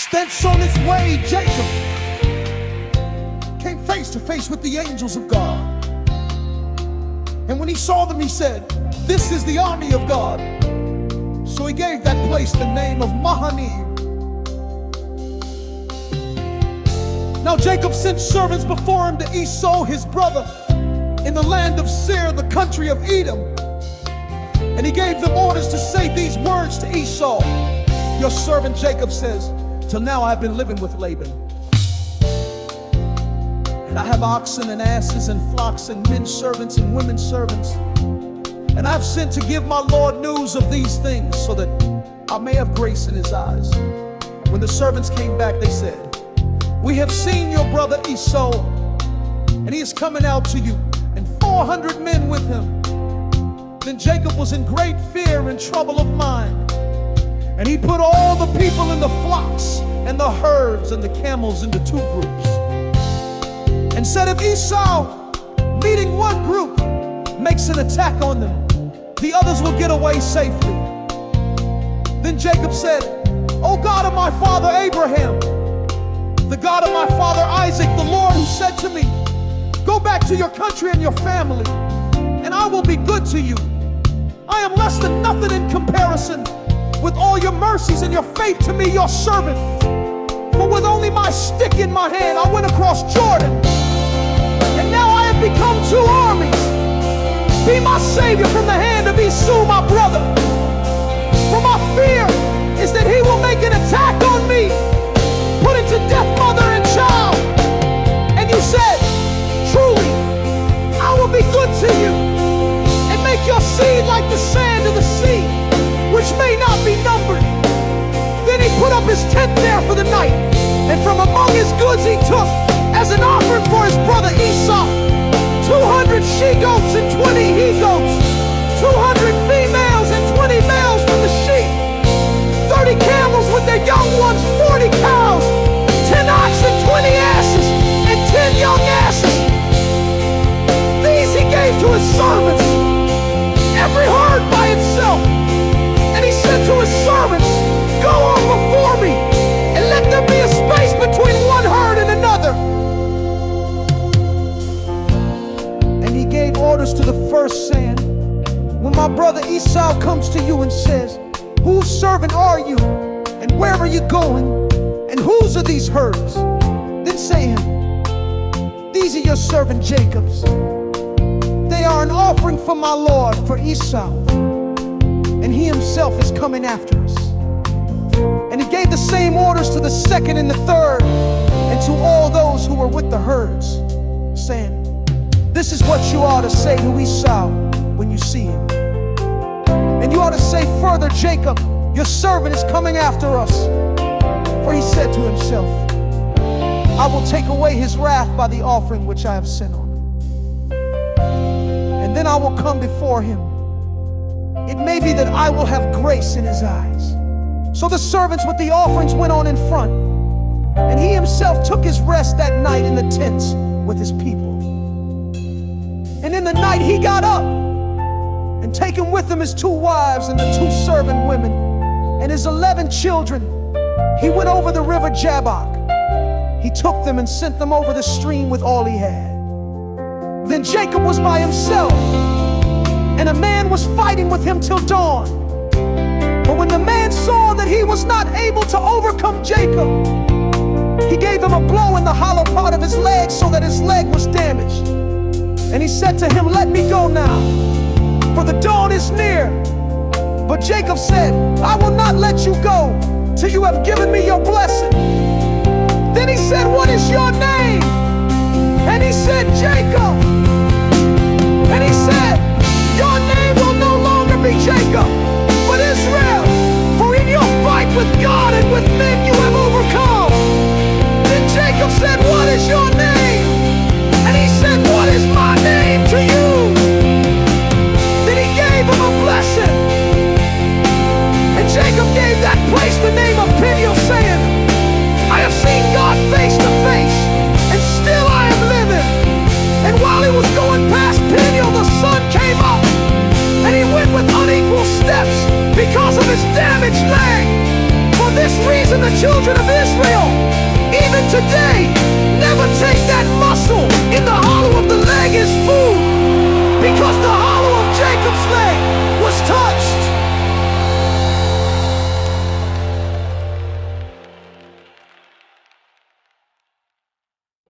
Thence on his way, Jacob came face to face with the angels of God. And when he saw them, he said, "This is the army of God." So he gave that place the name of Mahanaim. Now Jacob sent servants before him to Esau, his brother, in the land of Seir, the country of Edom. And he gave them orders to say these words to Esau. Your servant Jacob says, "Till now I have been living with Laban. And I have oxen and asses and flocks and men servants and women servants. And I have sent to give my Lord news of these things so that I may have grace in his eyes." When the servants came back, they said, "We have seen your brother Esau, and he is coming out to you, and 400 men with him." Then Jacob was in great fear and trouble of mind. And he put all the people in the flocks and the herds and the camels into two groups, and said, "If Esau, leading one group, makes an attack on them, the others will get away safely." Then Jacob said, "O God of my father Abraham, the God of my father Isaac, the Lord who said to me, 'Go back to your country and your family, and I will be good to you.' I am less than nothing in comparison with all your mercies and your faith to me, your servant. For with only my stick in my hand I went across Jordan, and now I have become two armies. Be my savior from the hand of Esau, my brother. For my fear is that he will make an attack on me, putting to death mother and child." And you said, "Truly, I will be good to you, and make your seed like the sand of the sea, which may not be numbered." Then he put up his tent there for the night, and from among his goods he took, as an offering for his brother Esau, 200 she-goats and 20 he-goats, 200 females and 20 males from the sheep, 30 camels with their young ones, 40 cows, 10 oxen, 20 asses, and 10 young asses. These he gave to his servants, every herd by itself. And he said to his servants, "Go on before me, and let there be a space between one herd and another." And he gave orders to the first, saying, "When my brother Esau comes to you and says, 'Whose servant are you, and where are you going, and whose are these herds?' then say him, 'These are your servant Jacob's. They are an offering for my Lord, for Esau, and he himself is coming after us.'" And he gave the same orders to the second and the third, and to all those who were with the herds, saying, "This is what you ought to say to Esau when you see him. And you ought to say further, 'Jacob, your servant is coming after us. For he said to himself, I will take away his wrath by the offering which I have sent on him. And then I will come before him. It may be that I will have grace in his eyes.' So the servants with the offerings went on in front, and he himself took his rest that night in the tents with his people. And in the night he got up, and taking with him his 2 wives and the 2 servant women and his 11 children, he went over the river Jabbok. He took them and sent them over the stream with all he had. Then Jacob was by himself, and a man was fighting with him till dawn. But when the man saw that he was not able to overcome Jacob, he gave him a blow in the hollow part of his leg, so that his leg was damaged. And he said to him, "Let me go now, for the dawn is near." But Jacob said, "I will not let you go till you have given me your blessing." Then he said, "What is your name?" And he said, "Jacob." And he said, "Your name will no longer be Jacob, but Israel, for in your fight with God and with men you have overcome." Then Jacob said, "What is your name?" And he said, "What is my name to you?" Then he gave him a blessing. And Jacob gave that place the name of Peniel, saying, "I have seen God face to face, and still I am living." And while he was going past Peniel, the sun came up, and he went with unequal steps because of his damaged leg. For this reason children of Israel, even today, never take that